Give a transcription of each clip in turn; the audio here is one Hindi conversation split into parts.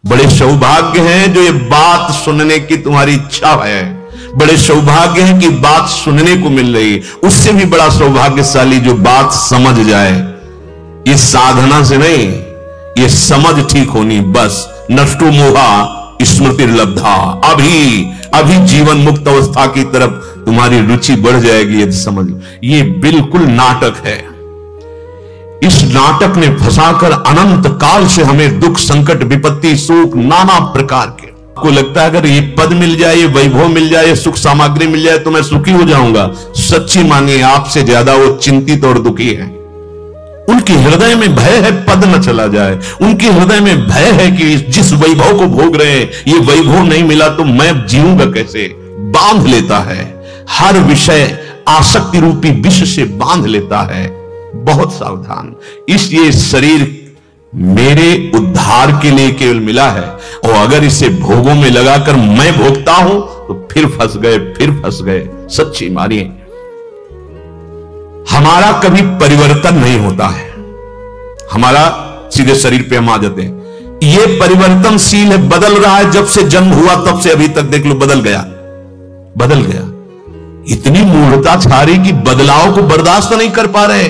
बड़े सौभाग्य हैं जो ये बात सुनने की तुम्हारी इच्छा है, बड़े सौभाग्य हैं कि बात सुनने को मिल रही। उससे भी बड़ा सौभाग्यशाली जो बात समझ जाए। ये साधना से नहीं, ये समझ ठीक होनी बस। नष्टो मोहा स्मृति लब्धा, अभी जीवन मुक्त अवस्था की तरफ तुम्हारी रुचि बढ़ जाएगी यदि समझ लो। ये बिल्कुल नाटक है। इस नाटक ने फंसाकर अनंत काल से हमें दुख, संकट, विपत्ति, शोक नाना प्रकार के। आपको लगता है अगर ये पद मिल जाए, ये वैभव मिल जाए, सुख सामग्री मिल जाए तो मैं सुखी हो जाऊंगा। सच्ची मानिए आपसे ज्यादा वो चिंतित और दुखी है। उनके हृदय में भय है पद न चला जाए, उनके हृदय में भय है कि जिस वैभव को भोग रहे हैं ये वैभव नहीं मिला तो मैं जीऊंगा कैसे। बांध लेता है, हर विषय आसक्ति रूपी विष से बांध लेता है। बहुत सावधान। इसलिए शरीर मेरे उद्धार के लिए केवल मिला है, और अगर इसे भोगों में लगाकर मैं भोगता हूं तो फिर फंस गए। सच्ची मानिए हमारा कभी परिवर्तन नहीं होता है। हमारा सीधे शरीर पे हम आ जाते हैं। ये परिवर्तनशील है, बदल रहा है। जब से जन्म हुआ तब से अभी तक देख लो बदल गया। इतनी मूढ़ता छा रही कि बदलाव को बर्दाश्त नहीं कर पा रहे।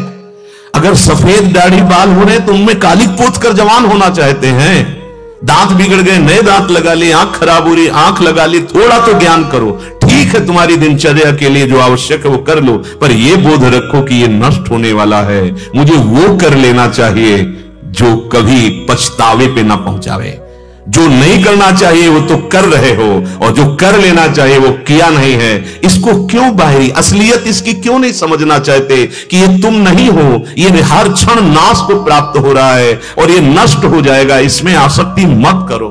अगर सफेद दाढ़ी बाल हो रहे तो उनमें कालिक पोत कर जवान होना चाहते हैं। दांत बिगड़ गए, नए दांत लगा लिए, आंख खराब हो रही, आंख लगा ली। थोड़ा तो ज्ञान करो। ठीक है, तुम्हारी दिनचर्या के लिए जो आवश्यक है वो कर लो, पर यह बोध रखो कि ये नष्ट होने वाला है। मुझे वो कर लेना चाहिए जो कभी पछतावे पे ना पहुंचावे। जो नहीं करना चाहिए वो तो कर रहे हो, और जो कर लेना चाहिए वो किया नहीं है। इसको क्यों बाहरी असलियत इसकी क्यों नहीं समझना चाहते कि ये तुम नहीं हो, ये हर क्षण नाश को प्राप्त हो रहा है और ये नष्ट हो जाएगा। इसमें आसक्ति मत करो,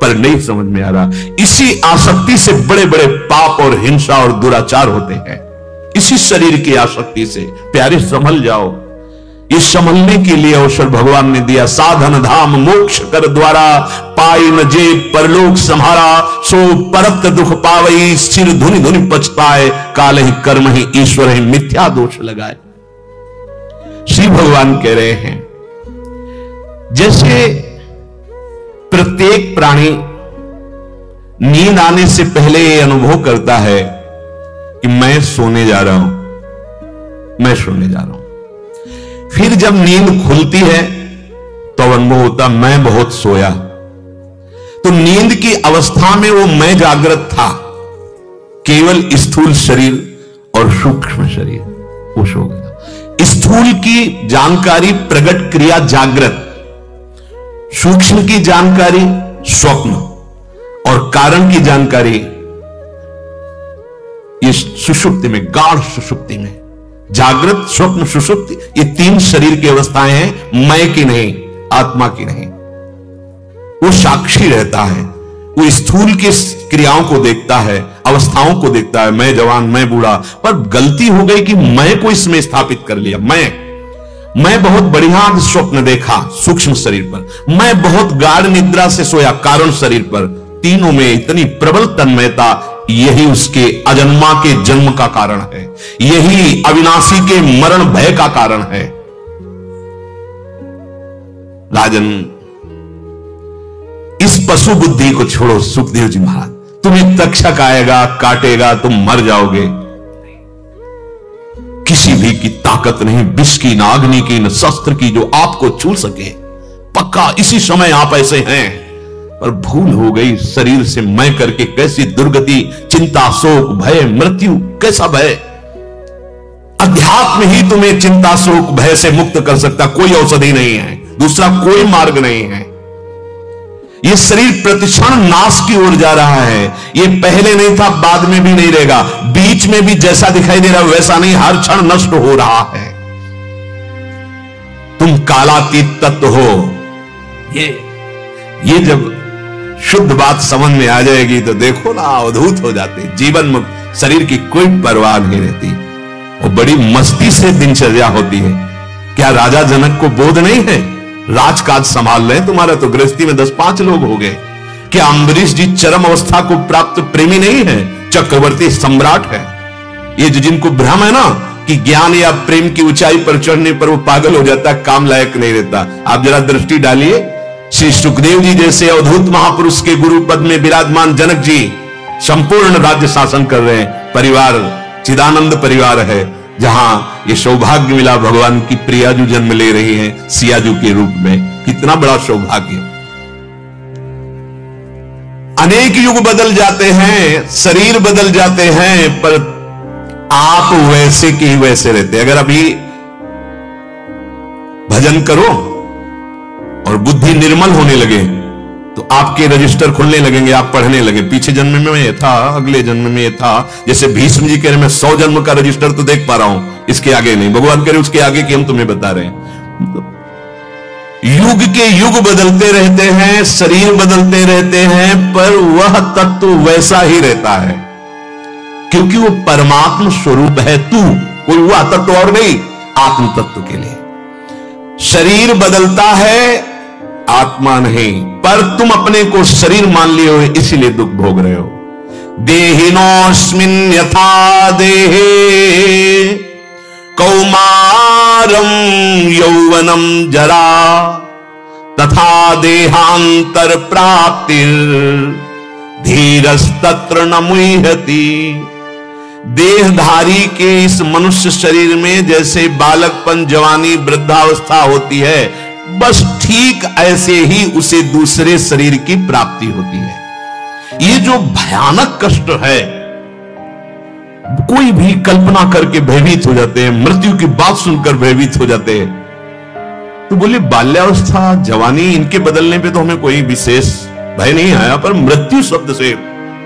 पर नहीं समझ में आ रहा। इसी आसक्ति से बड़े बड़े पाप और हिंसा और दुराचार होते हैं। इसी शरीर की आसक्ति से। प्यारे संभल जाओ। ये संभलने के लिए अवसर भगवान ने दिया। साधन धाम मोक्ष कर द्वारा, पाई न जे परलोक संहारा। सो परत दुख पावई, सिर धुनि धुनि पछताए। काल ही कर्म ही ईश्वर ही मिथ्या दोष लगाए। श्री भगवान कह रहे हैं जैसे प्रत्येक प्राणी नींद आने से पहले यह अनुभव करता है कि मैं सोने जा रहा हूं, मैं सोने जा रहा हूं। फिर जब नींद खुलती है तो अनुभव होता मैं बहुत सोया। तो नींद की अवस्था में वो मैं जागृत था, केवल स्थूल शरीर और सूक्ष्म शरीर वो सो गया। स्थूल की जानकारी प्रगट क्रिया जागृत, सूक्ष्म की जानकारी स्वप्न, और कारण की जानकारी इस सुषुप्ति में, गाढ़ सुषुप्ति में। जागृत, स्वप्न, सुषुप्ति ये तीन शरीर की अवस्थाएं हैं, मैं की नहीं, आत्मा की नहीं। वो साक्षी रहता है, वो स्थूल की क्रियाओं को देखता है, अवस्थाओं को देखता है। मैं जवान, मैं बूढ़ा, पर गलती हो गई कि मैं को इसमें स्थापित कर लिया। मैं बहुत बढ़िया स्वप्न देखा सूक्ष्म शरीर पर, मैं बहुत गाढ़ निद्रा से सोया कारण शरीर पर। तीनों में इतनी प्रबल तन्मयता, यही उसके अजन्मा के जन्म का कारण है, यही अविनाशी के मरण भय का कारण है। राजन, इस पशु बुद्धि को छोड़ो। सुखदेव जी महाराज, तुम्हें तक्षक आएगा, काटेगा, तुम मर जाओगे। किसी भी की ताकत नहीं, विष की, न अग्नि की, न शस्त्र की जो आपको छू सके। पक्का इसी समय आप ऐसे हैं, पर भूल हो गई शरीर से मैं करके। कैसी दुर्गति, चिंता, शोक, भय, मृत्यु, कैसा भय। अध्यात्म ही तुम्हें चिंता, शोक, भय से मुक्त कर सकता। कोई औषधि नहीं है, दूसरा कोई मार्ग नहीं है। यह शरीर प्रतिक्षण नाश की ओर जा रहा है। यह पहले नहीं था, बाद में भी नहीं रहेगा, बीच में भी जैसा दिखाई दे रहा है वैसा नहीं, हर क्षण नष्ट हो रहा है। तुम कालातीत तत्व हो। ये जब शुद्ध बात समझ में आ जाएगी तो देखो ना, अवधूत हो जाते। जीवन मुक्त, शरीर की कोई परवाह नहीं रहती, वो बड़ी मस्ती से दिनचर्या होती है। क्या राजा जनक को बोध नहीं है? राजकाज संभाल रहे, तुम्हारा तो गृहस्थी में 10-5 लोग हो गए। क्या अम्बरीश जी चरम अवस्था को प्राप्त प्रेमी नहीं है? चक्रवर्ती सम्राट है। ये जो जिनको भ्रम है ना कि ज्ञान या प्रेम की ऊंचाई पर चढ़ने पर वो पागल हो जाता है, काम लायक नहीं रहता। आप जरा दृष्टि डालिए, श्री सुखदेव जी जैसे अवधूत महापुरुष के गुरु पद में विराजमान जनक जी संपूर्ण राज्य शासन कर रहे हैं। परिवार चिदानंद परिवार है, जहां ये सौभाग्य मिला, भगवान की प्रियाजू जन्म ले रही हैं सियाजू के रूप में। कितना बड़ा सौभाग्य। अनेक युग बदल जाते हैं, शरीर बदल जाते हैं, पर आप वैसे के ही वैसे रहते। अगर अभी भजन करो और बुद्धि निर्मल होने लगे तो आपके रजिस्टर खुलने लगेंगे, आप पढ़ने लगे पीछे जन्म में ये था, अगले जन्म में ये था। जैसे भीष्म जी कह रहे मैं 100 जन्म का रजिस्टर तो देख पा रहा हूं, इसके आगे नहीं। भगवान कह रहे उसके आगे की हम तुम्हें बता रहे हैं। युग के युग बदलते रहते हैं, शरीर बदलते रहते हैं, पर वह तत्व वैसा ही रहता है, क्योंकि वो परमात्मा स्वरूप है। तू कोई हुआ तत्व और नहीं, आत्म तत्व के लिए शरीर बदलता है, आत्मा नहीं। पर तुम अपने को शरीर मान लिए हो, इसीलिए दुख भोग रहे हो। देहिनोस्मिन् यथा देहे कौमारम यौवनम जरा तथा देहांतर प्राप्तिर धीरस्तत्र न मुह्यति। देहधारी के इस मनुष्य शरीर में जैसे बालकपन, जवानी, वृद्धावस्था होती है, बस ठीक ऐसे ही उसे दूसरे शरीर की प्राप्ति होती है। ये जो भयानक कष्ट है, कोई भी कल्पना करके भयभीत हो जाते हैं, मृत्यु की बात सुनकर भयभीत हो जाते हैं। तो बोले बाल्यावस्था, जवानी, इनके बदलने पे तो हमें कोई विशेष भय नहीं आया, पर मृत्यु शब्द से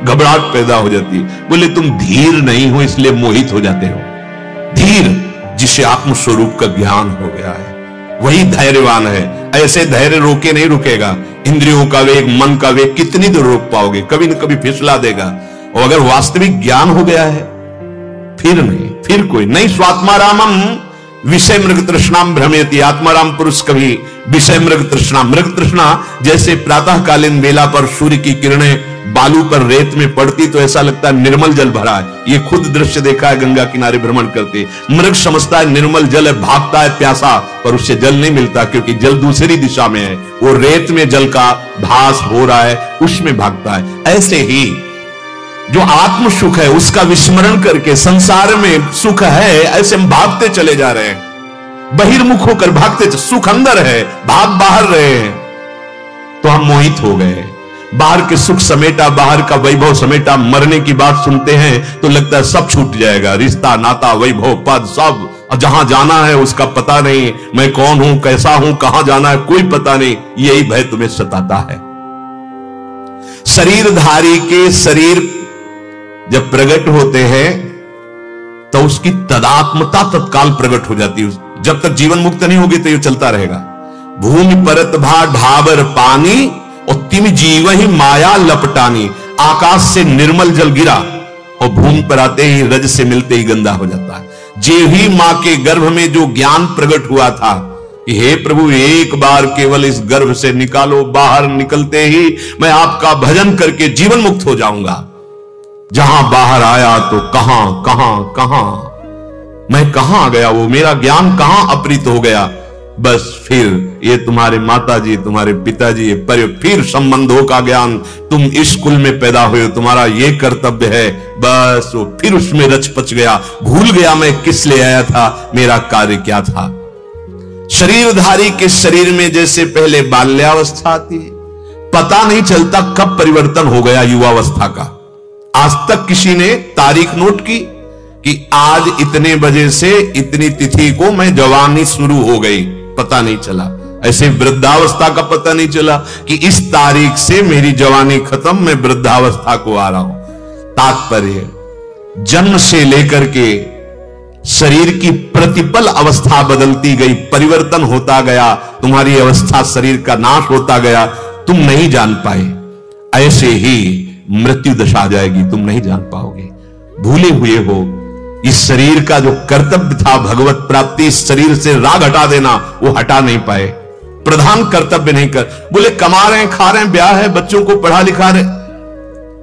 घबराहट पैदा हो जाती है। बोले तुम धीर नहीं हो, इसलिए मोहित हो जाते हो। धीर जिसे आत्म स्वरूप का ज्ञान हो गया है, वही धैर्यवान है। ऐसे धैर्य रोके नहीं रुकेगा। इंद्रियों का वेग, मन का वेग कितनी देर रोक पाओगे, कभी न कभी फिसला देगा। और अगर वास्तविक ज्ञान हो गया है, फिर नहीं, फिर कोई नहीं। स्वात्मारामम विषय मृग तृष्णाम भ्रमेति। आत्माराम पुरुष कभी विषय मृग तृष्णा, मृग तृष्णा जैसे प्रातःकालीन बेला पर सूर्य की किरणें बालू पर रेत में पड़ती तो ऐसा लगता है निर्मल जल भरा है। ये खुद दृश्य देखा है, गंगा किनारे भ्रमण करते। मृग समझता है निर्मल जल है, भागता है प्यासा, पर उससे जल नहीं मिलता, क्योंकि जल दूसरी दिशा में है। वो रेत में जल का भास हो रहा है, उसमें भागता है। ऐसे ही जो आत्म सुख है उसका विस्मरण करके संसार में सुख है, ऐसे हम भागते चले जा रहे हैं, बहिर्मुख होकर भागते। सुख अंदर है, भाग बाहर रहे हैं, तो हम मोहित हो गए। बाहर के सुख समेटा, बाहर का वैभव समेटा, मरने की बात सुनते हैं तो लगता है सब छूट जाएगा, रिश्ता, नाता, वैभव, पद, सब। जहां जाना है उसका पता नहीं, मैं कौन हूं, कैसा हूं, कहां जाना है, कोई पता नहीं। यही भय तुम्हें सताता है। शरीरधारी के शरीर जब प्रकट होते हैं तो उसकी तदात्मता तत्काल प्रकट हो जाती है। जब तक जीवन मुक्त नहीं होगी तो ये चलता रहेगा। भूमि परत भा ढाबर पानी और तिम जीव ही माया लपटानी। आकाश से निर्मल जल गिरा और भूमि पर आते ही, रज से मिलते ही गंदा हो जाता है। जे ही मां के गर्भ में जो ज्ञान प्रकट हुआ था, हे प्रभु एक बार केवल इस गर्भ से निकालो, बाहर निकलते ही मैं आपका भजन करके जीवन मुक्त हो जाऊंगा। जहां बाहर आया तो कहां कहां कहां मैं कहां आ गया, वो मेरा ज्ञान कहां अपहृत हो गया। बस फिर ये तुम्हारे माताजी, तुम्हारे पिताजी, पर फिर संबंधों का ज्ञान, तुम इस कुल में पैदा हुए हो, तुम्हारा ये कर्तव्य है। बस वो फिर उसमें रच पच गया, भूल गया मैं किस ले आया था, मेरा कार्य क्या था। शरीरधारी के शरीर में जैसे पहले बाल्यावस्था आती है, पता नहीं चलता कब परिवर्तन हो गया युवावस्था का। आज तक किसी ने तारीख नोट की कि आज इतने बजे से इतनी तिथि को मैं जवानी शुरू हो गई, पता नहीं चला। ऐसे वृद्धावस्था का पता नहीं चला कि इस तारीख से मेरी जवानी खत्म, मैं वृद्धावस्था को आ रहा हूं। तात्पर्य, जन्म से लेकर के शरीर की प्रतिपल अवस्था बदलती गई, परिवर्तन होता गया, तुम्हारी अवस्था शरीर का नाश होता गया, तुम नहीं जान पाए। ऐसे ही मृत्यु दशा आ जाएगी, तुम नहीं जान पाओगे। भूले हुए हो इस शरीर का जो कर्तव्य था भगवत प्राप्ति, इस शरीर से राग हटा देना, वो हटा नहीं पाए। प्रधान कर्तव्य नहीं कर, बोले कमा रहे हैं, खा रहे हैं, ब्याह है, बच्चों को पढ़ा लिखा रहे।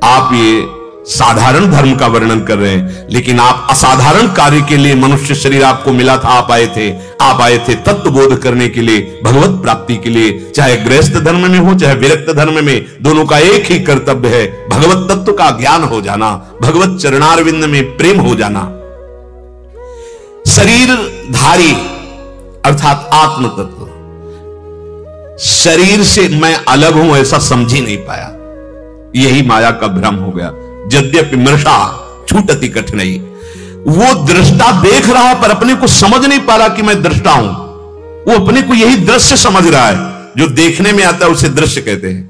आप ये साधारण धर्म का वर्णन कर रहे हैं, लेकिन आप असाधारण कार्य के लिए मनुष्य शरीर आपको मिला था, आप आए थे तत्व बोध करने के लिए, भगवत प्राप्ति के लिए। चाहे गृहस्थ धर्म में हो चाहे विरक्त धर्म में, दोनों का एक ही कर्तव्य है, भगवत तत्व का ज्ञान हो जाना, भगवत चरणारविंद में प्रेम हो जाना। शरीरधारी अर्थात आत्म तत्व, शरीर से मैं अलग हूं ऐसा समझ ही नहीं पाया, यही माया का भ्रम हो गया। यद्यपि मृषा छूटती कठिनाई, वो दृष्टा देख रहा है पर अपने को समझ नहीं पा रहा कि मैं दृष्टा हूं। वो अपने को यही दृश्य समझ रहा है, जो देखने में आता है उसे दृश्य कहते हैं।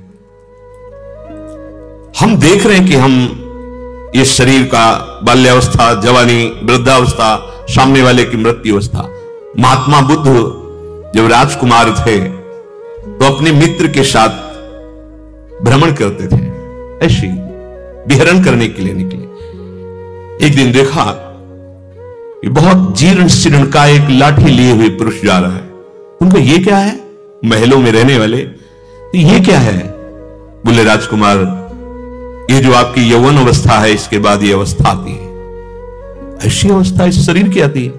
हम देख रहे हैं कि हम ये शरीर का बाल्यावस्था, जवानी, वृद्धावस्था, सामने वाले की मृत्यु अवस्था। महात्मा बुद्ध जब राजकुमार थे तो अपने मित्र के साथ भ्रमण करते थे, ऐसे विहरण करने के लिए निकले। एक दिन देखा कि बहुत जीर्ण शीर्ण का एक लाठी लिए हुए पुरुष जा रहा है। उनको ये क्या है? महलों में रहने वाले, ये क्या है? बोले राजकुमार, ये जो आपकी यौवन अवस्था है इसके बाद ये अवस्था आती है, ऐसी अवस्था इस शरीर की आती है।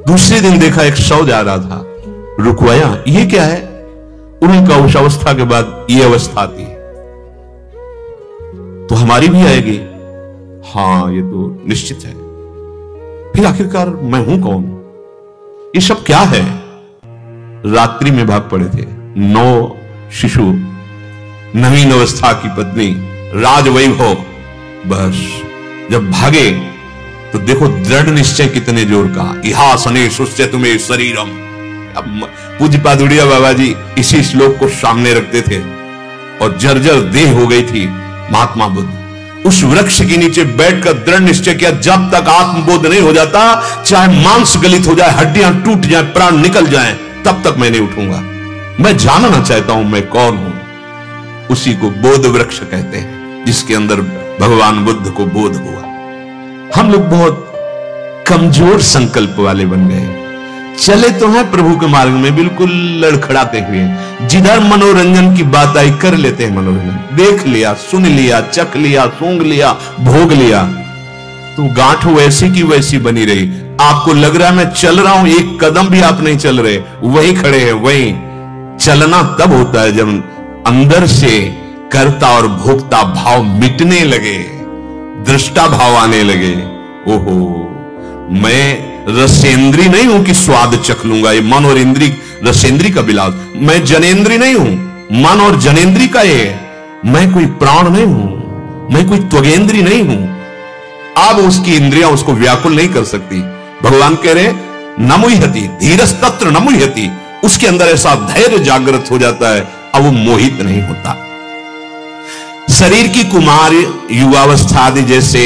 दूसरे दिन देखा एक शव जा रहा था, रुकवाया, ये क्या है? उनका उस अवस्था के बाद ये अवस्था आती है, तो हमारी भी आएगी। हां ये तो निश्चित है। फिर आखिरकार मैं हूं कौन? ये सब क्या है? रात्रि में भाग पड़े थे 9 शिशु, नवीन अवस्था की पत्नी, राजवैभव। बस जब भागे तो देखो दृढ़ निश्चय कितने जोर का, इहासने सुस्य तुम्हें शरीरम। अब पूज्यपाद उड़िया बाबा जी इसी श्लोक को सामने रखते थे और जर्जर देह हो गई थी महात्मा बुद्ध। उस वृक्ष के नीचे बैठकर दृढ़ निश्चय किया, जब तक आत्मबोध नहीं हो जाता, चाहे मांस गलित हो जाए, हड्डियां टूट जाए, प्राण निकल जाए, तब तक मैं नहीं उठूंगा। मैं जानना चाहता हूं मैं कौन हूं। उसी को बोध वृक्ष कहते हैं, जिसके अंदर भगवान बुद्ध को बोध हुआ। हम लोग बहुत कमजोर संकल्प वाले बन गए, चले तो हैं प्रभु के मार्ग में बिल्कुल लड़खड़ाते हुए, जिधर मनोरंजन की बात आई कर लेते हैं मनोरंजन। देख लिया, सुन लिया, चख लिया, सूंघ लिया, भोग लिया, तो गांठ वैसी की वैसी बनी रही। आपको लग रहा है मैं चल रहा हूं, एक कदम भी आप नहीं चल रहे, वहीं खड़े हैं। वहीं चलना तब होता है जब अंदर से कर्ता और भोक्ता भाव मिटने लगे, दृष्टा भाव आने लगे। ओहो, मैं रसेंद्री नहीं हूं कि स्वाद चख लूंगा, ये मन और इंद्री, रसेंद्री का विलास। मैं जनेंद्री नहीं हूं, मन और जनेंद्री का ये। मैं कोई प्राण नहीं हूं, मैं कोई त्वगेंद्री नहीं हूं। अब उसकी इंद्रियां उसको व्याकुल नहीं कर सकती। भगवान कह रहे न मुह्यति धीरस तत्र न मुह्यति, उसके अंदर ऐसा धैर्य जागृत हो जाता है, अब वो मोहित नहीं होता। शरीर की कुमार युवावस्था आदि जैसे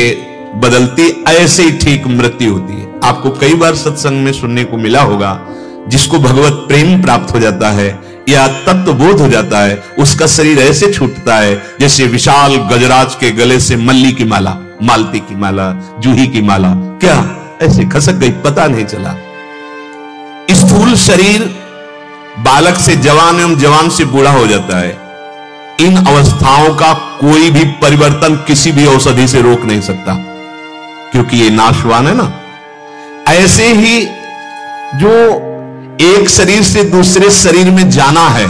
बदलती, ऐसे ही ठीक मृत्यु होती है। आपको कई बार सत्संग में सुनने को मिला होगा, जिसको भगवत प्रेम प्राप्त हो जाता है या तत्व बोध हो जाता है, उसका शरीर ऐसे छूटता है जैसे विशाल गजराज के गले से मल्ली की माला, मालती की माला, जूही की माला, क्या ऐसे खसक गई, पता नहीं चला। स्थूल शरीर बालक से जवान एवं जवान से बूढ़ा हो जाता है। इन अवस्थाओं का कोई भी परिवर्तन किसी भी औषधि से रोक नहीं सकता, क्योंकि ये नाशवान है ना। ऐसे ही जो एक शरीर से दूसरे शरीर में जाना है,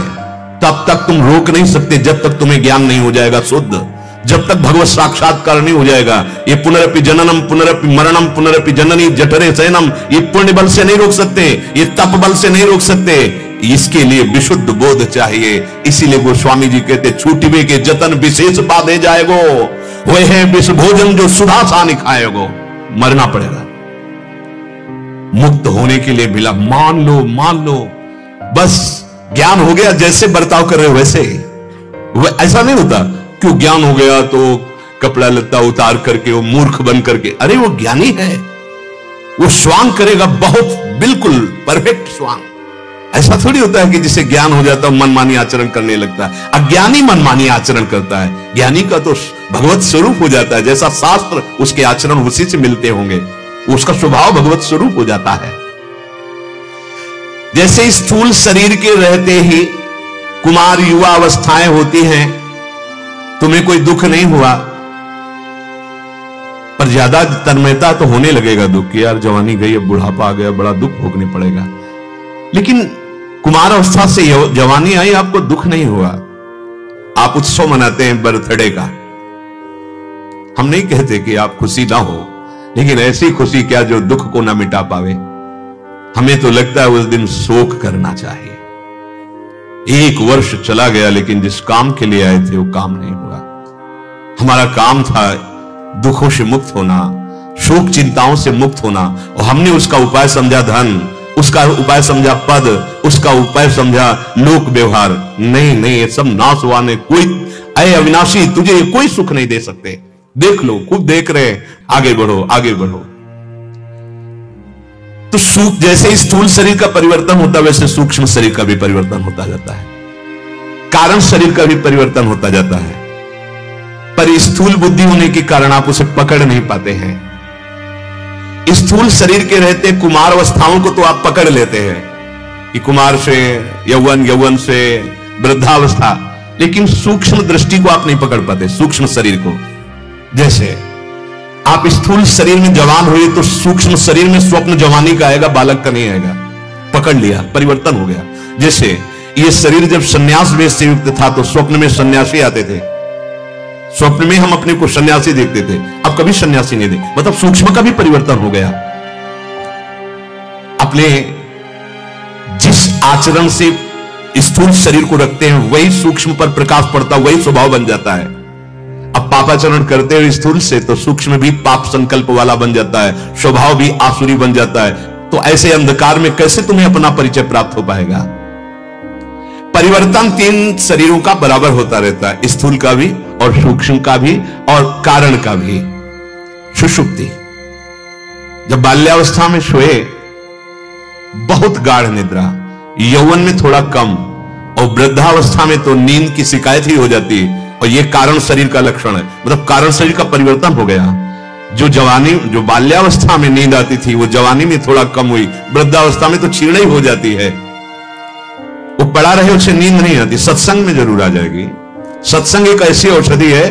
तब तक तुम रोक नहीं सकते, जब तक तुम्हें ज्ञान नहीं हो जाएगा शुद्ध, जब तक भगवत साक्षात्कार नहीं हो जाएगा। ये पुनरपि जननम पुनरपि मरणम पुनरपि जननी जठरे शयनम, ये पुण्य बल से नहीं रोक सकते, ये तप बल से नहीं रोक सकते। इसके लिए विशुद्ध बोध चाहिए। इसीलिए गोस्वामी जी कहते, छूटिबे के जतन विशेष बाधे जाएगो, वह है विष भोजन जो सुधा सा खाएगो। मरना पड़ेगा मुक्त होने के लिए। मिला मान लो, बस ज्ञान हो गया, जैसे बर्ताव कर रहे हो वैसे। ऐसा नहीं होता क्यों ज्ञान हो गया तो कपड़ा लत्ता उतार करके वो मूर्ख बन करके, अरे वो ज्ञानी है, वो स्वांग करेगा बहुत बिल्कुल परफेक्ट स्वांग। ऐसा थोड़ी होता है कि जिसे ज्ञान हो जाता है मनमानी आचरण करने लगता है। अज्ञानी मनमानी आचरण करता है, ज्ञानी का तो भगवत स्वरूप हो जाता है। जैसा शास्त्र उसके आचरण उसी से मिलते होंगे, उसका स्वभाव भगवत स्वरूप हो जाता है। जैसे स्थूल शरीर के रहते ही कुमार युवा अवस्थाएं होती हैं, तुम्हें कोई दुख नहीं हुआ, पर ज्यादा तन्मयता तो होने लगेगा दुख कि यार जवानी गई, अब बुढ़ापा आ गया, बड़ा दुख भोगने पड़ेगा। लेकिन कुमार अवस्था से जवानी आई, आपको दुख नहीं हुआ। आप उत्सव मनाते हैं बर्थडे का। हम नहीं कहते कि आप खुशी ना हो, लेकिन ऐसी खुशी क्या जो दुख को ना मिटा पावे। हमें तो लगता है उस दिन शोक करना चाहिए। 1 वर्ष चला गया, लेकिन जिस काम के लिए आए थे वो काम नहीं हुआ। हमारा काम था दुखों से मुक्त होना, शोक चिंताओं से मुक्त होना, और हमने उसका उपाय समझा धन, उसका उपाय समझा पद, उसका उपाय समझा लोक व्यवहार। नहीं, ये सब नाश हुआ ने कोई, अय अविनाशी तुझे ये कोई सुख नहीं दे सकते। देख लो, खूब देख रहे, आगे बढ़ो, आगे बढ़ो। तो सुख, जैसे स्थूल शरीर का परिवर्तन होता है, वैसे सूक्ष्म शरीर का भी परिवर्तन होता जाता है, कारण शरीर का भी परिवर्तन होता जाता है। पर स्थूल बुद्धि होने के कारण आप उसे पकड़ नहीं पाते हैं। स्थूल शरीर के रहते कुमार अवस्थाओं को तो आप पकड़ लेते हैं कि कुमार से यौवन, यौवन से वृद्धावस्था, लेकिन सूक्ष्म दृष्टि को आप नहीं पकड़ पाते, सूक्ष्म शरीर को। जैसे आप स्थूल शरीर में जवान हुए तो सूक्ष्म शरीर में स्वप्न जवानी का आएगा, बालक का नहीं आएगा। पकड़ लिया, परिवर्तन हो गया। जैसे ये शरीर जब सन्यास वेश से युक्त था तो स्वप्न में सन्यासी आते थे, स्वप्न में हम अपने को सन्यासी देखते थे, अब कभी सन्यासी नहीं देख, मतलब सूक्ष्म का भी परिवर्तन हो गया। अपने जिस आचरण से स्थूल शरीर को रखते हैं वही सूक्ष्म पर प्रकाश पड़ता, वही स्वभाव बन जाता है। अब पापाचरण करते हुए स्थूल से तो सूक्ष्म भी पाप संकल्प वाला बन जाता है, स्वभाव भी आसुरी बन जाता है। तो ऐसे अंधकार में कैसे तुम्हें अपना परिचय प्राप्त हो पाएगा? परिवर्तन 3 शरीरों का बराबर होता रहता है, स्थूल का भी और सूक्ष्म का भी और कारण का भी। सुषुप्ति, जब बाल्यावस्था में सोए बहुत गाढ़ निद्रा, यौवन में थोड़ा कम, और वृद्धावस्था में तो नींद की शिकायत ही हो जाती है। और यह कारण शरीर का लक्षण है, मतलब कारण शरीर का परिवर्तन हो गया। जो बाल्यावस्था में नींद आती थी वो जवानी में थोड़ा कम हुई, वृद्धावस्था में तो क्षीण ही हो जाती है। वो पड़ा रहे उसे नींद नहीं आती, सत्संग में जरूर आ जाएगी। सत्संग एक ऐसी औषधि है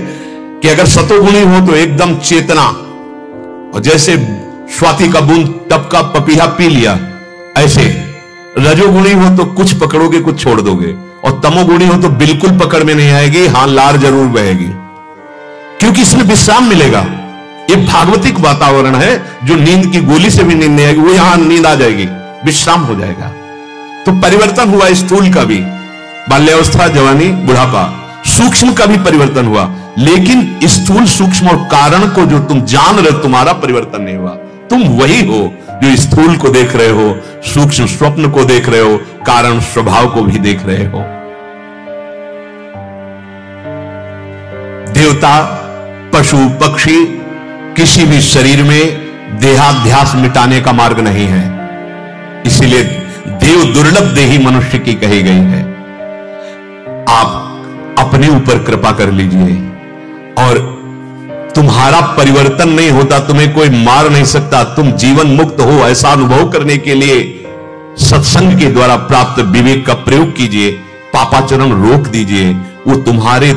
कि अगर सतोगुणी हो तो एकदम चेतना, और जैसे स्वाति का बूंद टपका पपीहा पी लिया, ऐसे रजोगुणी हो तो कुछ पकड़ोगे कुछ छोड़ दोगे, और तमोगुणी हो तो बिल्कुल पकड़ में नहीं आएगी, हां लार जरूर बहेगी, क्योंकि इसमें विश्राम मिलेगा। ये भागवतिक वातावरण है, जो नींद की गोली से भी नींद नहीं आएगी, वो यहां नींद आ जाएगी, विश्राम हो जाएगा। तो परिवर्तन हुआ स्थूल का भी, बाल्यावस्था, जवानी, बुढ़ापा। सूक्ष्म का भी परिवर्तन हुआ, लेकिन स्थूल, सूक्ष्म और कारण को जो तुम जान रहे, तुम्हारा परिवर्तन नहीं हुआ। तुम वही हो जो स्थूल को देख रहे हो, सूक्ष्म स्वप्न को देख रहे हो, कारण स्वभाव को भी देख रहे हो। देवता, पशु, पक्षी, किसी भी शरीर में देहाध्यास मिटाने का मार्ग नहीं है। इसीलिए देव दुर्लभ देही मनुष्य की कही गई है। आप अपने ऊपर कृपा कर लीजिए, और तुम्हारा परिवर्तन नहीं होता, तुम्हें कोई मार नहीं सकता, तुम जीवन मुक्त हो, ऐसा अनुभव करने के लिए सत्संग के द्वारा प्राप्त विवेक का प्रयोग कीजिए, पापाचरण रोक दीजिए। वो तुम्हारे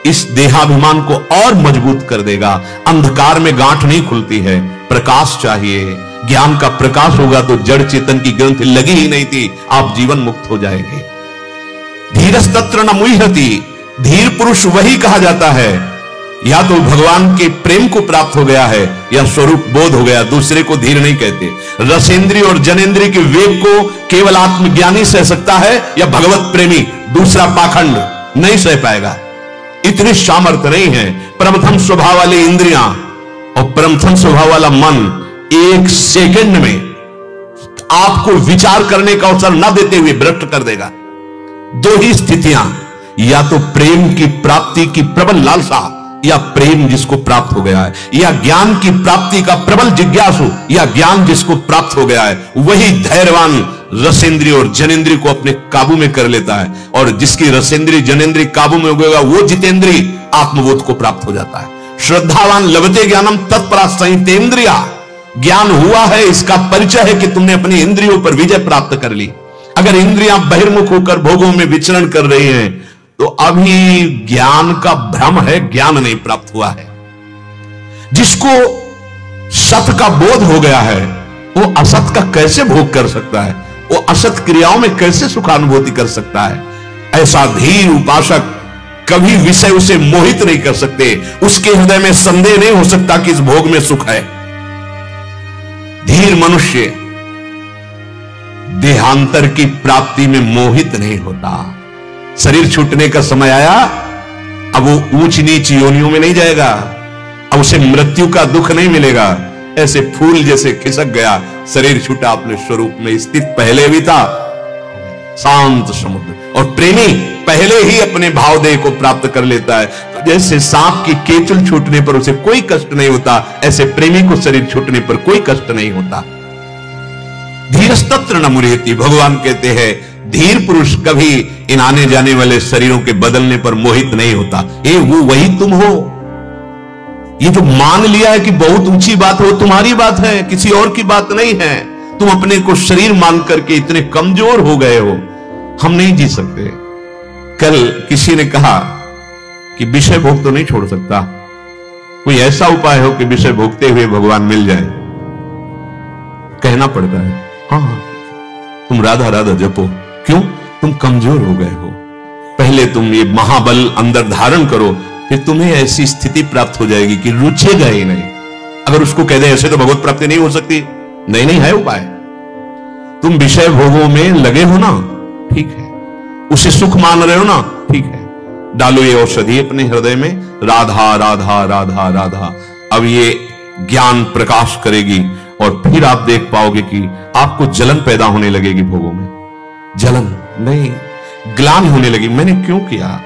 इस देहाभिमान को और मजबूत कर देगा। अंधकार में गांठ नहीं खुलती है, प्रकाश चाहिए। ज्ञान का प्रकाश होगा तो जड़ चेतन की ग्रंथि लगी ही नहीं थी, आप जीवन मुक्त हो जाएंगे। धीरस्तत्र न मुह्यति, धीर पुरुष वही कहा जाता है या तो भगवान के प्रेम को प्राप्त हो गया है या स्वरूप बोध हो गया, दूसरे को धीर नहीं कहते। रसेंद्रिय और जनेंद्रिय के वेग को केवल आत्मज्ञानी सह सकता है या भगवत प्रेमी, दूसरा पाखंड नहीं सह पाएगा। इतनी सामर्थ्य नहीं है। प्रथम स्वभाव वाली इंद्रियां और प्रथम स्वभाव वाला मन 1 सेकंड में आपको विचार करने का अवसर न देते हुए भ्रष्ट कर देगा। 2 ही स्थितियां, या तो प्रेम की प्राप्ति की प्रबल लालसा या प्रेम जिसको प्राप्त हो गया है, या ज्ञान की प्राप्ति का प्रबल जिज्ञासु या ज्ञान जिसको प्राप्त हो गया है, वही धैर्यवान रसेंद्रिय और जनेंद्रिय को अपने काबू में कर लेता है। और जिसकी रसेंद्रिय जनेंद्रिय काबू में हो गया वो जितेंद्रिय आत्मबोध को प्राप्त हो जाता है। श्रद्धावान लभते ज्ञानम तत्परा संहितेंद्रिया, ज्ञान हुआ है इसका परिचय है कि तुमने अपनी इंद्रियों पर विजय प्राप्त कर ली। अगर इंद्रियां बहिर्मुख होकर भोगों में विचरण कर रही हैं तो अभी ज्ञान का भ्रम है, ज्ञान नहीं प्राप्त हुआ है। जिसको सत का बोध हो गया है, वो असत का कैसे भोग कर सकता है, वो असत क्रियाओं में कैसे सुखानुभूति कर सकता है। ऐसा धीर उपासक कभी विषय उसे मोहित नहीं कर सकते, उसके हृदय में संदेह नहीं हो सकता कि इस भोग में सुख है। धीर मनुष्य देहांतर की प्राप्ति में मोहित नहीं होता। शरीर छूटने का समय आया, अब वो ऊंच नीच योनियों में नहीं जाएगा, अब उसे मृत्यु का दुख नहीं मिलेगा। ऐसे फूल जैसे खिसक गया, शरीर छूटा, अपने स्वरूप में स्थित पहले भी था, शांत समुद्र। और प्रेमी पहले ही अपने भावदेह को प्राप्त कर लेता है। तो जैसे सांप की केचुल छूटने पर उसे कोई कष्ट नहीं होता, ऐसे प्रेमी को शरीर छूटने पर कोई कष्ट नहीं होता। धीरस्तत्र न मुह्यति, भगवान कहते हैं धीर पुरुष कभी इन आने जाने वाले शरीरों के बदलने पर मोहित नहीं होता। वो वही तुम हो। ये जो मान लिया है कि बहुत ऊंची बात है, वो तुम्हारी बात है, किसी और की बात नहीं है। तुम अपने को शरीर मान करके इतने कमजोर हो गए हो, हम नहीं जी सकते। कल किसी ने कहा कि विषय भोग तो नहीं छोड़ सकता, कोई ऐसा उपाय हो कि विषय भोगते हुए भगवान मिल जाए। कहना पड़ता है हाँ तुम राधा राधा जपो। क्यों? तुम कमजोर हो गए हो। पहले तुम ये महाबल अंदर धारण करो, फिर तुम्हें ऐसी स्थिति प्राप्त हो जाएगी कि रुचेगा ही नहीं। अगर उसको कह दे ऐसे तो भगवत प्राप्ति नहीं हो सकती, नहीं है उपाय। तुम विषय भोगों में लगे हो ना, ठीक है, उसे सुख मान रहे हो ना, ठीक है, डालो ये औषधि अपने हृदय में, राधा राधा राधा राधा। अब ये ज्ञान प्रकाश करेगी और फिर आप देख पाओगे कि आपको जलन पैदा होने लगेगी भोगों में। जलन नहीं, ग्लानि होने लगी, मैंने क्यों किया,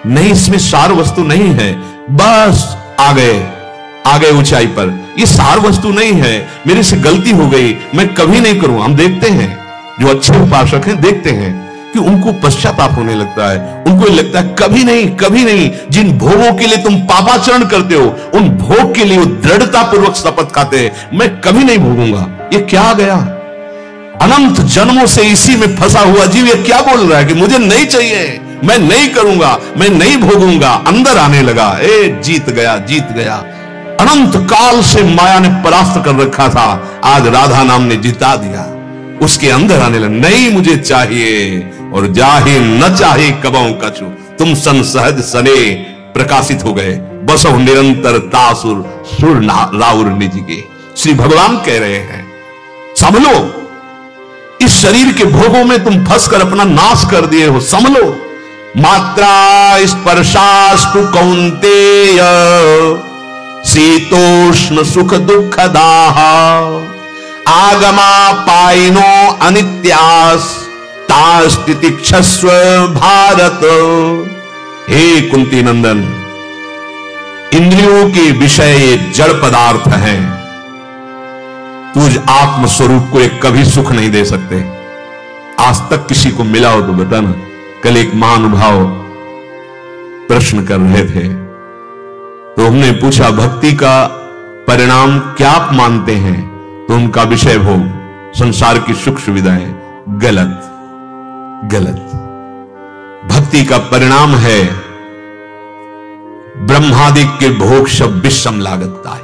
नहीं इसमें सार वस्तु नहीं है, बस आ गए ऊंचाई पर, ये सार वस्तु नहीं है, मेरे से गलती हो गई, मैं कभी नहीं करूं। हम देखते हैं जो अच्छे उपासक हैं, देखते हैं कि उनको पश्चाताप होने लगता है, उनको लगता है कभी नहीं। जिन भोगों के लिए तुम पापाचरण करते हो, उन भोग के लिए वो दृढ़ता पूर्वक शपथ खाते हैं, मैं कभी नहीं भोगूंगा। ये क्या आ गया, अनंत जन्मों से इसी में फंसा हुआ जीव ये क्या बोल रहा है कि मुझे नहीं चाहिए, मैं नहीं करूंगा, मैं नहीं भोगूंगा। अंदर आने लगा, जीत गया। अनंत काल से माया ने परास्त कर रखा था, आज राधा नाम ने जिता दिया। उसके अंदर आने लगा, नहीं मुझे चाहिए, और जाहि न चाहे कबहु कछु, तुम सन सहज सने प्रकाशित हो गए, बसो निरंतर तासुर सुर राउर निज के। श्री भगवान कह रहे हैं संभलो, इस शरीर के भोगों में तुम फंसकर अपना नाश कर दिए हो, संभलो। मात्रा स्पर्शास्तु कौन्तेय शीतोष्ण सुख दुःखदाः आगमा पायिनो अनित्यास तास्तितिक्षस्व भारत। हे कुंती नंदन, इंद्रियों के विषय ये जड़ पदार्थ हैं, तुझ आत्म स्वरूप को एक कभी सुख नहीं दे सकते। आज तक किसी को मिला हो तो बताना। कल एक महानुभाव प्रश्न कर रहे थे, तो हमने पूछा भक्ति का परिणाम क्या आप मानते हैं, तो उनका विषय भोग, संसार की सुख सुविधाएं। गलत। भक्ति का परिणाम है ब्रह्मादिक के भोग सब विषम लागता है,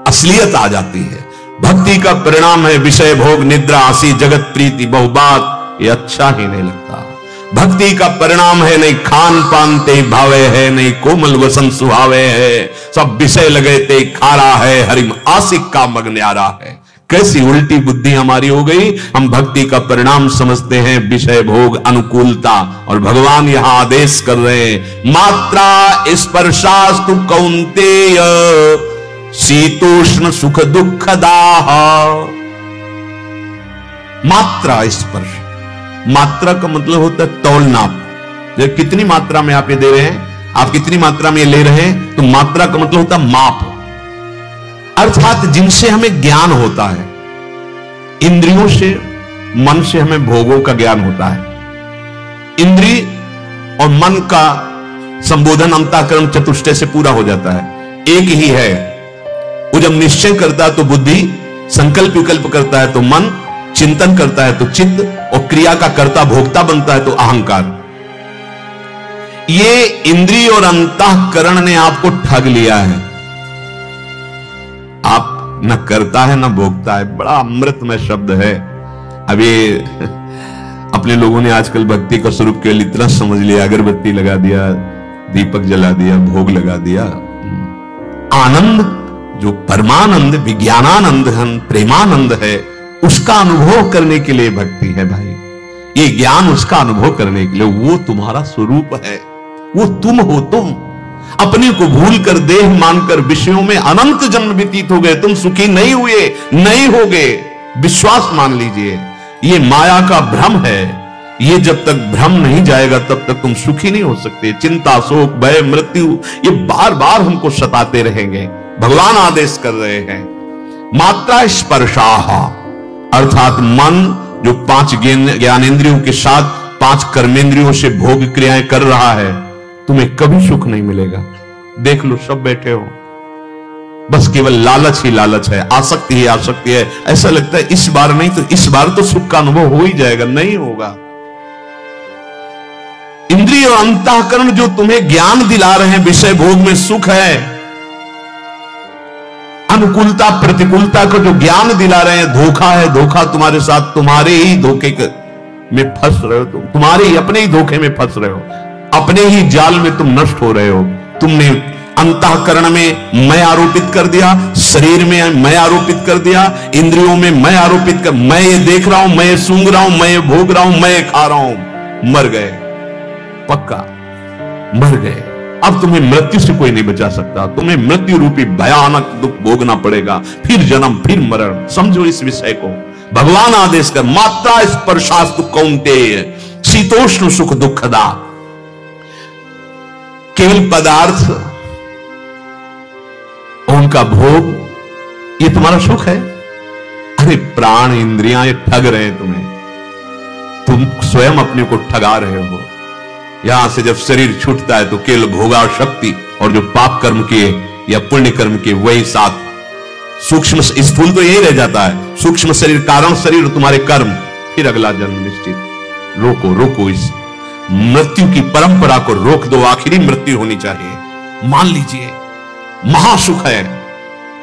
असलियत आ जाती है। भक्ति का परिणाम है विषय भोग, निद्रा, हंसी, जगत प्रीति, बहुबात, ये अच्छा ही नहीं लगता। भक्ति का परिणाम है नहीं खान पान ते भावे है, नहीं कोमल वसन सुहावे है, सब विषय लगे ते खारा है, हरिम आशिक का मग न्यारा है। कैसी उल्टी बुद्धि हमारी हो गई, हम भक्ति का परिणाम समझते हैं विषय भोग, अनुकूलता, और भगवान यहां आदेश कर रहे हैं मात्रा स्पर्शास्तु कौन्तेय शीतोष्ण सुख दुःखदाः। मात्रा स्पर्श, मात्रा का मतलब होता है तौल नाप, जब कितनी मात्रा में आप ये दे रहे हैं, आप कितनी मात्रा में ये ले रहे हैं, तो मात्रा का मतलब होता है माप, अर्थात जिनसे हमें ज्ञान होता है। इंद्रियों से, मन से हमें भोगों का ज्ञान होता है। इंद्रिय और मन का संबोधन अंतःकरण चतुष्टय से पूरा हो जाता है, एक ही है। वो जब निश्चय करता है तो बुद्धि, संकल्प विकल्प करता है तो मन, चिंतन करता है तो चित्त, और क्रिया का कर्ता भोक्ता बनता है तो अहंकार। ये इंद्रिय और अंतःकरण ने आपको ठग लिया है। आप न करता है न भोगता है। बड़ा अमृतमय शब्द है। अब ये अपने लोगों ने आजकल भक्ति का स्वरूप केवल इतना समझ लिया, अगरबत्ती लगा दिया, दीपक जला दिया, भोग लगा दिया। आनंद जो परमानंद, विज्ञानानंद, प्रेमानंद है, उसका अनुभव करने के लिए भक्ति है भाई। ये ज्ञान उसका अनुभव करने के लिए, वो तुम्हारा स्वरूप है, वो तुम हो। तुम अपने को भूल कर, देह मानकर विषयों में अनंत जन्म व्यतीत हो गए, तुम सुखी नहीं हुए, नहीं होगे। विश्वास मान लीजिए, ये माया का भ्रम है। ये जब तक भ्रम नहीं जाएगा तब तक तुम सुखी नहीं हो सकते। चिंता, शोक, भय, मृत्यु ये बार बार हमको सताते रहेंगे। भगवान आदेश कर रहे हैं, मात्रा स्पर्शाः, अर्थात मन जो 5 ज्ञानेंद्रियों के साथ 5 कर्मेंद्रियों से भोग क्रियाएं कर रहा है, तुम्हें कभी सुख नहीं मिलेगा। देख लो, सब बैठे हो, बस केवल लालच ही लालच है, आसक्ति ही आसक्ति है। ऐसा लगता है इस बार नहीं तो इस बार तो सुख का अनुभव हो ही जाएगा। नहीं होगा। इंद्रिय और अंतःकरण जो तुम्हें ज्ञान दिला रहे हैं, विषय भोग में सुख है, अनुकूलता प्रतिकूलता को जो ज्ञान दिला रहे हैं, धोखा है। धोखा तुम्हारे साथ, तुम्हारे ही धोखे में फंस रहे हो। तुम तुम्हारे ही अपने ही धोखे में फंस रहे हो, अपने ही जाल में तुम नष्ट हो रहे हो। तुमने अंतःकरण में मैं आरोपित कर दिया, शरीर में मैं आरोपित कर दिया, इंद्रियों में मैं आरोपित कर, मैं ये देख रहा हूं, मैं ये सूंघ रहा हूं, मैं ये भोग रहा हूं, मैं ये खा रहा हूं। मर गए, पक्का मर गए। अब तुम्हें मृत्यु से कोई नहीं बचा सकता। तुम्हें मृत्यु रूपी भयानक दुख भोगना पड़ेगा, फिर जन्म, फिर मरण। समझो इस विषय को। भगवान आदेश कर, मात्रा स्पर्शास्तु कौन्तेय शीतोष्ण सुख दुखदा। केवल पदार्थ, उनका भोग, ये तुम्हारा सुख है? अरे प्राण इंद्रियां ये ठग रहे हैं तुम्हें। तुम स्वयं अपने को ठगा रहे हो। यहां से जब शरीर छूटता है तो केवल भोगा शक्ति और जो पाप कर्म किए या पुण्य कर्म किए वही साथ, सूक्ष्म स्थूल तो यही रह जाता है। सूक्ष्म शरीर, कारण शरीर, तुम्हारे कर्म, फिर अगला जन्म निश्चित। रोको रोको, इस मृत्यु की परंपरा को रोक दो। आखिरी मृत्यु होनी चाहिए। मान लीजिए महासुख है,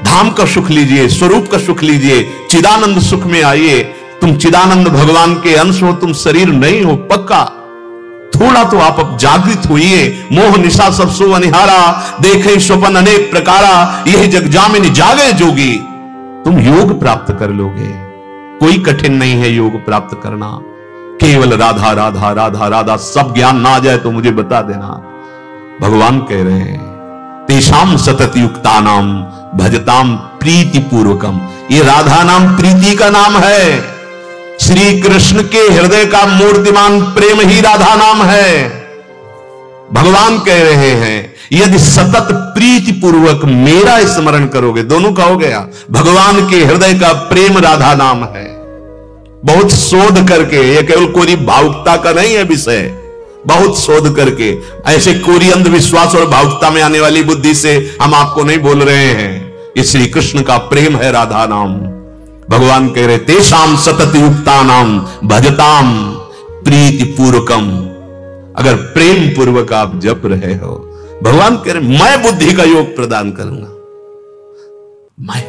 धाम का सुख लीजिए, स्वरूप का सुख लीजिए, चिदानंद सुख में आइए। तुम चिदानंद भगवान के अंश हो, तुम शरीर नहीं हो, पक्का। थोड़ा तो आप अब जागृत होइए। मोह निशा सब सो अनिहारा, देखे स्वपन अनेक प्रकारा, यही जग जामिनी जागे जोगी। तुम योग प्राप्त कर लोगे, कोई कठिन नहीं है योग प्राप्त करना। केवल राधा राधा राधा राधा, सब ज्ञान ना आ जाए तो मुझे बता देना। भगवान कह रहे हैं, तेषाम सतत युक्तानाम भजताम प्रीति पूर्वकम। ये राधा नाम प्रीति का नाम है। श्री कृष्ण के हृदय का मूर्तिमान प्रेम ही राधा नाम है। भगवान कह रहे हैं, यदि सतत प्रीति पूर्वक मेरा स्मरण करोगे, दोनों का हो गया। भगवान के हृदय का प्रेम राधा नाम है। बहुत शोध करके, यह केवल कोरी भावुकता का नहीं है विषय, बहुत शोध करके, ऐसे कोरी अंधविश्वास और भावुकता में आने वाली बुद्धि से हम आपको नहीं बोल रहे हैं। ये श्री कृष्ण का प्रेम है राधा नाम। भगवान कह रहे, तेषाम सतत युक्तानाम भजताम प्रीति पूर्वकम। अगर प्रेम पूर्वक आप जप रहे हो, भगवान कह रहे मैं बुद्धि का योग प्रदान करूंगा। मैं,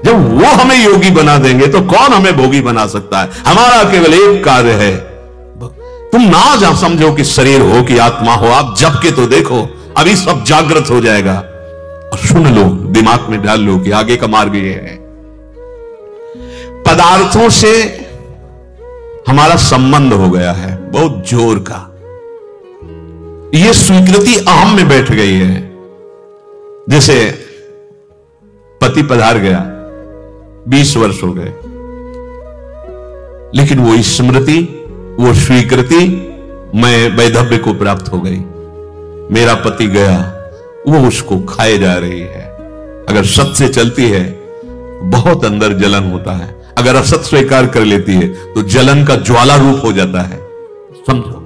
जब वो हमें योगी बना देंगे तो कौन हमें भोगी बना सकता है? हमारा केवल एक कार्य है, तुम ना जा समझो कि शरीर हो कि आत्मा हो, आप जप के तो देखो, अभी सब जागृत हो जाएगा। और सुन लो, दिमाग में डाल लो कि आगे का मार्ग ये है। पदार्थों से हमारा संबंध हो गया है बहुत जोर का। यह स्वीकृति अहम में बैठ गई है। जैसे पति पधार गया, 20 वर्ष हो गए, लेकिन वो स्मृति, वो स्वीकृति मैं वैधव्य को प्राप्त हो गई। मेरा पति गया, वो उसको खाए जा रही है। अगर सत्य से चलती है बहुत अंदर जलन होता है, अगर असत स्वीकार कर लेती है तो जलन का ज्वाला रूप हो जाता है। समझो,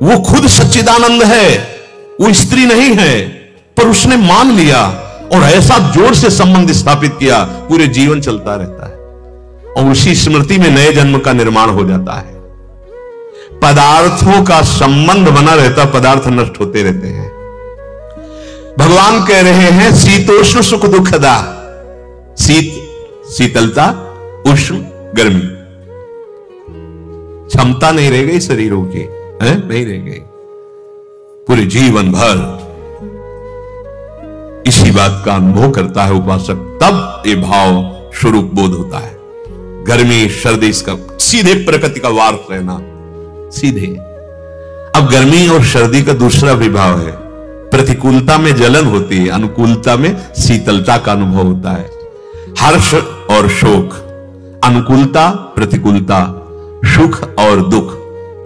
वो खुद सच्चिदानंद है, वो स्त्री नहीं है, पर उसने मान लिया और ऐसा जोर से संबंध स्थापित किया, पूरे जीवन चलता रहता है और उसी स्मृति में नए जन्म का निर्माण हो जाता है। पदार्थों का संबंध बना रहता, पदार्थ नष्ट होते रहते हैं। भगवान कह रहे हैं शीतोष्ण सुख दुखदा, शीत शीतलता, उष्ण गर्मी, क्षमता नहीं रह गई शरीरों की, है नहीं रह गई पूरे जीवन भर। इसी बात का अनुभव करता है उपासक, तब ये भाव स्वरूप बोध होता है। गर्मी सर्दी इसका सीधे प्रकृति का वार रहना, सीधे। अब गर्मी और सर्दी का दूसरा विभाव है, प्रतिकूलता में जलन होती है, अनुकूलता में शीतलता का अनुभव होता है। हर्ष और शोक, अनुकूलता प्रतिकूलता, सुख और दुख,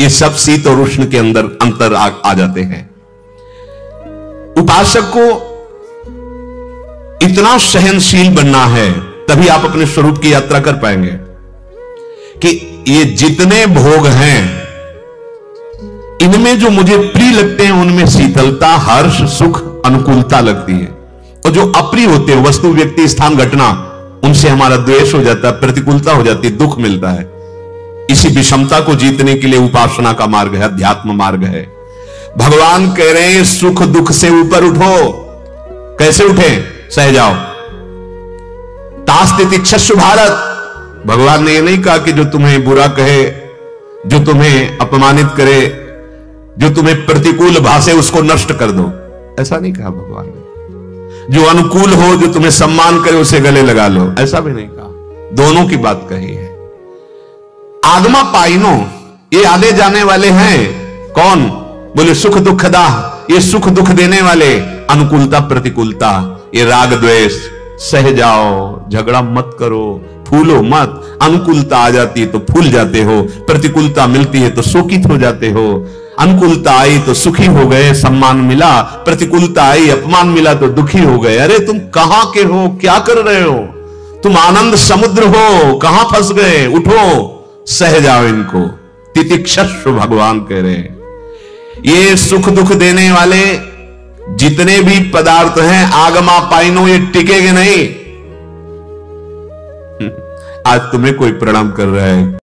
ये सब शीत और उष्ण के अंदर अंतर आ जाते हैं। उपासक को इतना सहनशील बनना है, तभी आप अपने स्वरूप की यात्रा कर पाएंगे कि ये जितने भोग हैं इनमें जो मुझे प्रिय लगते हैं उनमें शीतलता, हर्ष, सुख, अनुकूलता लगती है, और जो अप्रिय होते हैं, वस्तु, व्यक्ति, स्थान, घटना, उनसे हमारा द्वेष हो जाता है, प्रतिकूलता हो जाती है, दुख मिलता है। इसी विषमता को जीतने के लिए उपासना का मार्ग है, अध्यात्म मार्ग है। भगवान कह रहे हैं सुख दुख से ऊपर उठो। कैसे उठे? सह जाओ। तास्ति तितिक्षस्व भारत। भगवान ने यह नहीं कहा कि जो तुम्हें बुरा कहे, जो तुम्हें अपमानित करे, जो तुम्हें प्रतिकूल भाषे उसको नष्ट कर दो, ऐसा नहीं कहा भगवान ने। जो अनुकूल हो, जो तुम्हें सम्मान करे, उसे गले लगा लो, ऐसा भी नहीं कहा। दोनों की बात कही है। आगमा पाइनो, ये आने जाने वाले हैं। कौन? बोले सुख दुखदा, ये सुख दुख देने वाले। अनुकूलता प्रतिकूलता, ये राग द्वेष। सह जाओ, झगड़ा मत करो, फूलो मत। अनुकूलता आ जाती है तो फूल जाते हो, प्रतिकूलता मिलती है तो शोकित हो जाते हो। अनुकूलता आई तो सुखी हो गए, सम्मान मिला। प्रतिकूलता आई, अपमान मिला तो दुखी हो गए। अरे तुम कहां के हो? क्या कर रहे हो? तुम आनंद समुद्र हो, कहां फंस गए? उठो, सह जाओ इनको। तितिक्षस्व भगवान कह रहे हैं। ये सुख दुख देने वाले जितने भी पदार्थ हैं, आगमा पाइनो, ये टिकेंगे नहीं। आज तुम्हें कोई प्रणाम कर रहा है,